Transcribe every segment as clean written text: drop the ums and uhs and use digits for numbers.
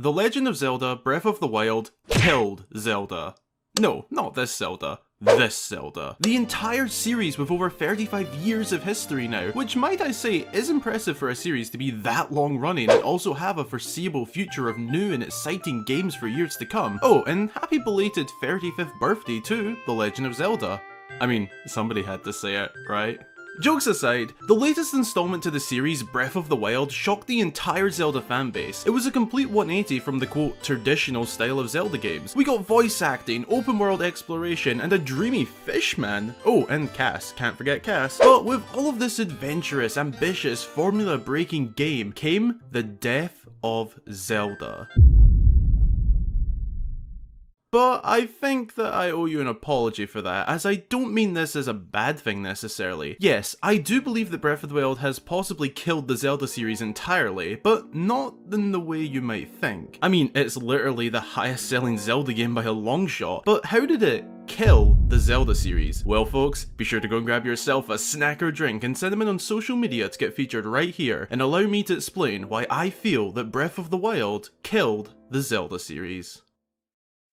The Legend of Zelda Breath of the Wild killed Zelda. No, not this Zelda. This Zelda. The entire series with over 35 years of history now, which might I say is impressive for a series to be that long running and also have a foreseeable future of new and exciting games for years to come. Oh, and happy belated 35th birthday to The Legend of Zelda. I mean, somebody had to say it, right? Jokes aside, the latest installment to the series, Breath of the Wild, shocked the entire Zelda fanbase. It was a complete 180 from the quote, traditional style of Zelda games. We got voice acting, open world exploration, and a dreamy fish man. Oh, and Cass, can't forget Cass. But with all of this adventurous, ambitious, formula breaking game came the death of Zelda. But I think that I owe you an apology for that, as I don't mean this as a bad thing necessarily. Yes, I do believe that Breath of the Wild has possibly killed the Zelda series entirely, but not in the way you might think. I mean, it's literally the highest selling Zelda game by a long shot, but how did it kill the Zelda series? Well folks, be sure to go and grab yourself a snack or drink and send them in on social media to get featured right here, and allow me to explain why I feel that Breath of the Wild killed the Zelda series.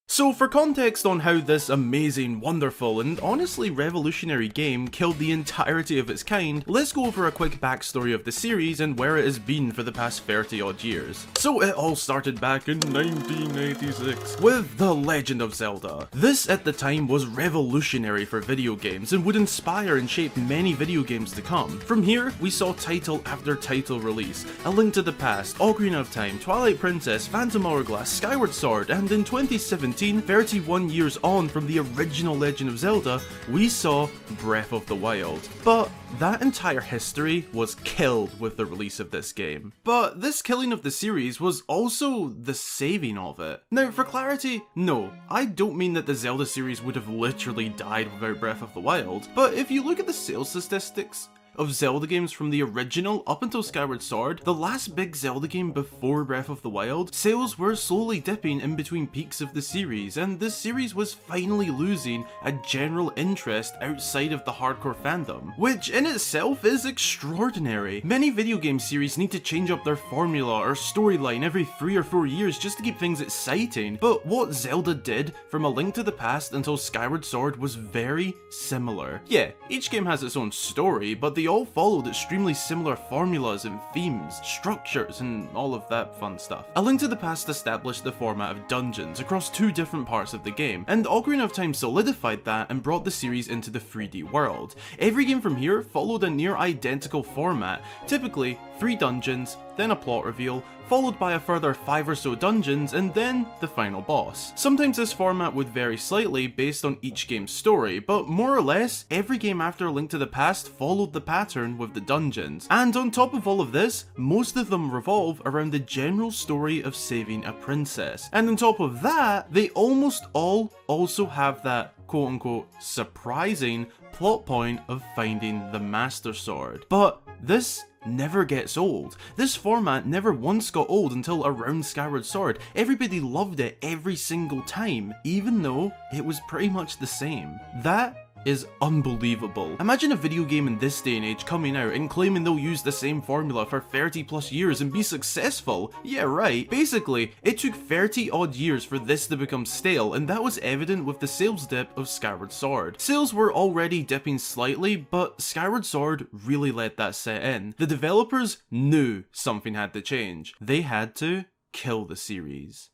So for context on how this amazing, wonderful, and honestly revolutionary game killed the entirety of its kind, let's go over a quick backstory of the series and where it has been for the past 30 odd years. So it all started back in 1986 with The Legend of Zelda. This at the time was revolutionary for video games and would inspire and shape many video games to come. From here, we saw title after title release: A Link to the Past, Ocarina of Time, Twilight Princess, Phantom Hourglass, Skyward Sword, and in 2017, 31 years on from the original Legend of Zelda, we saw Breath of the Wild. But that entire history was killed with the release of this game. But this killing of the series was also the saving of it. Now, for clarity, no, I don't mean that the Zelda series would have literally died without Breath of the Wild, but if you look at the sales statistics of Zelda games from the original up until Skyward Sword, the last big Zelda game before Breath of the Wild, sales were slowly dipping in between peaks of the series, and this series was finally losing a general interest outside of the hardcore fandom, which in itself is extraordinary. Many video game series need to change up their formula or storyline every 3 or 4 years just to keep things exciting, but what Zelda did from A Link to the Past until Skyward Sword was very similar. Yeah, each game has its own story, but they all followed extremely similar formulas and themes, structures, and all of that fun stuff. A Link to the Past established the format of dungeons across 2 different parts of the game, and Ocarina of Time solidified that and brought the series into the 3D world. Every game from here followed a near identical format, typically 3 dungeons, then a plot reveal, followed by a further 5 or so dungeons, and then the final boss. Sometimes this format would vary slightly based on each game's story, but more or less, every game after A Link to the Past followed the pattern with the dungeons. And on top of all of this, most of them revolve around the general story of saving a princess. And on top of that, they almost all also have that quote-unquote surprising plot point of finding the Master Sword. But this never gets old. This format never once got old until around Skyward Sword. Everybody loved it every single time, even though it was pretty much the same. That is unbelievable. Imagine a video game in this day and age coming out and claiming they'll use the same formula for 30 plus years and be successful. Yeah, right. Basically, it took 30 odd years for this to become stale, and that was evident with the sales dip of Skyward Sword. Sales were already dipping slightly, but Skyward Sword really let that set in. The developers knew something had to change. They had to kill the series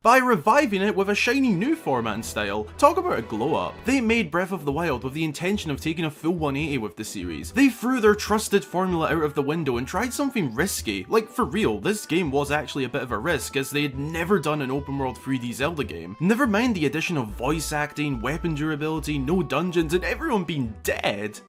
by reviving it with a shiny new format and style. Talk about a glow up. They made Breath of the Wild with the intention of taking a full 180 with the series. They threw their trusted formula out of the window and tried something risky. Like, for real, this game was actually a bit of a risk, as they had never done an open world 3D Zelda game. Never mind the addition of voice acting, weapon durability, no dungeons, and everyone being dead.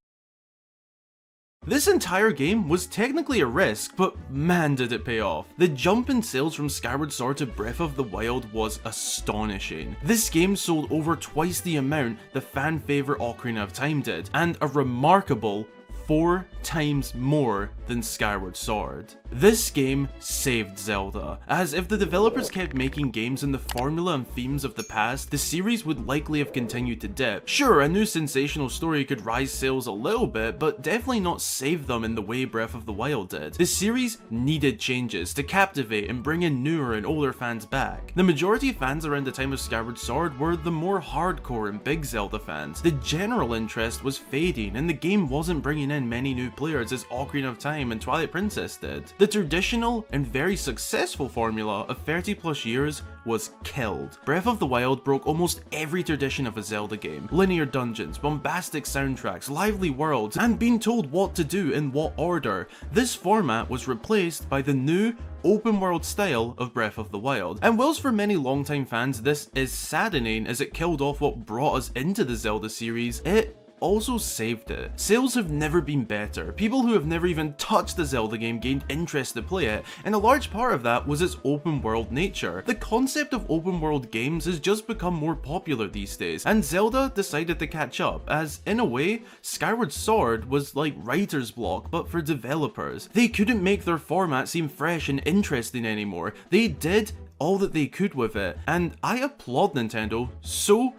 This entire game was technically a risk, but man did it pay off. The jump in sales from Skyward Sword to Breath of the Wild was astonishing. This game sold over twice the amount the fan favourite Ocarina of Time did, and a remarkable 4 times more than Skyward Sword. This game saved Zelda, as if the developers kept making games in the formula and themes of the past, the series would likely have continued to dip. Sure, a new sensational story could rise sales a little bit, but definitely not save them in the way Breath of the Wild did. The series needed changes to captivate and bring in newer and older fans back. The majority of fans around the time of Skyward Sword were the more hardcore and big Zelda fans. The general interest was fading, and the game wasn't bringing in many new players as Ocarina of Time and Twilight Princess did. The traditional and very successful formula of 30 plus years was killed. Breath of the Wild broke almost every tradition of a Zelda game. Linear dungeons, bombastic soundtracks, lively worlds, and being told what to do in what order. This format was replaced by the new open world style of Breath of the Wild. And whilst for many longtime fans this is saddening as it killed off what brought us into the Zelda series, it also saved it. Sales have never been better. People who have never even touched the Zelda game gained interest to play it, and a large part of that was its open world nature. The concept of open world games has just become more popular these days, and Zelda decided to catch up, as in a way, Skyward Sword was like writer's block, but for developers. They couldn't make their format seem fresh and interesting anymore. They did all that they could with it, and I applaud Nintendo so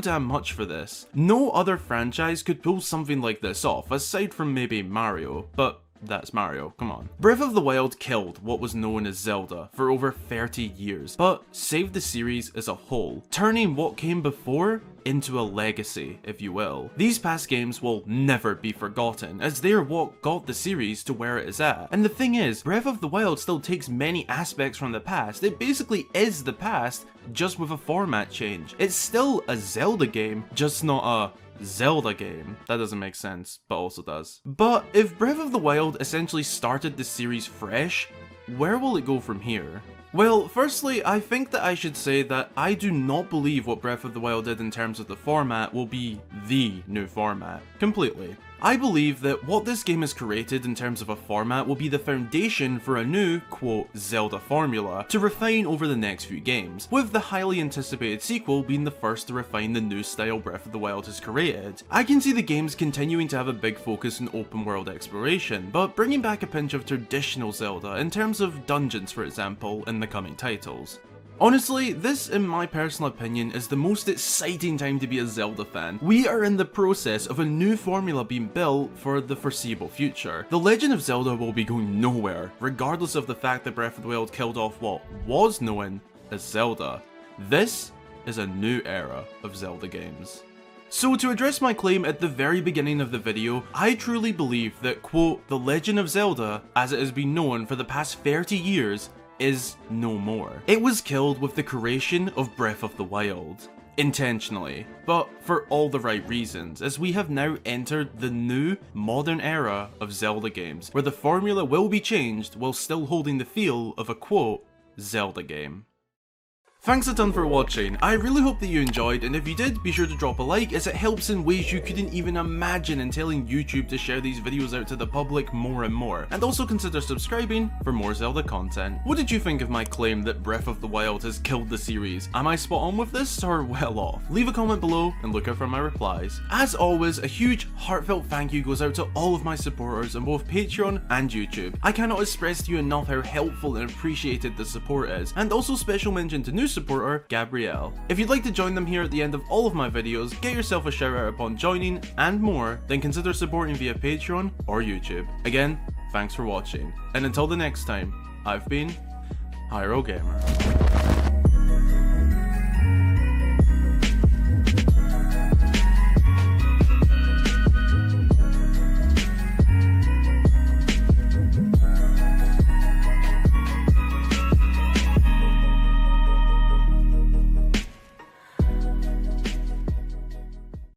damn much for this. No other franchise could pull something like this off, aside from maybe Mario, but that's Mario, come on. Breath of the Wild killed what was known as Zelda for over 30 years, but saved the series as a whole, turning what came before into a legacy, if you will. These past games will never be forgotten, as they are what got the series to where it is at. And the thing is, Breath of the Wild still takes many aspects from the past. It basically is the past, just with a format change. It's still a Zelda game, just not a Zelda game. That doesn't make sense, but also does. But if Breath of the Wild essentially started the series fresh, where will it go from here? Well, firstly, I think that I should say that I do not believe what Breath of the Wild did in terms of the format will be the new format. Completely. I believe that what this game has created in terms of a format will be the foundation for a new, quote, Zelda formula to refine over the next few games, with the highly anticipated sequel being the first to refine the new style Breath of the Wild has created. I can see the games continuing to have a big focus on open world exploration, but bringing back a pinch of traditional Zelda in terms of dungeons, for example, in the coming titles. Honestly, this, in my personal opinion, is the most exciting time to be a Zelda fan. We are in the process of a new formula being built for the foreseeable future. The Legend of Zelda will be going nowhere, regardless of the fact that Breath of the Wild killed off what was known as Zelda. This is a new era of Zelda games. So to address my claim at the very beginning of the video, I truly believe that, quote, the Legend of Zelda, as it has been known for the past 30 years, is no more. It was killed with the creation of Breath of the Wild. Intentionally, but for all the right reasons, as we have now entered the new, modern era of Zelda games, where the formula will be changed while still holding the feel of a, quote, Zelda game. Thanks a ton for watching. I really hope that you enjoyed, and if you did, be sure to drop a like, as it helps in ways you couldn't even imagine in telling YouTube to share these videos out to the public more and more. And also consider subscribing for more Zelda content. What did you think of my claim that Breath of the Wild has killed the series? Am I spot on with this, or well off? Leave a comment below and look out for my replies. As always, a huge heartfelt thank you goes out to all of my supporters on both Patreon and YouTube. I cannot express to you enough how helpful and appreciated the support is, and also special mention to new supporter Gabrielle. If you'd like to join them here at the end of all of my videos, get yourself a shout out upon joining, and more, then consider supporting via Patreon or YouTube. Again, thanks for watching, and until the next time, I've been Hyro Gamer.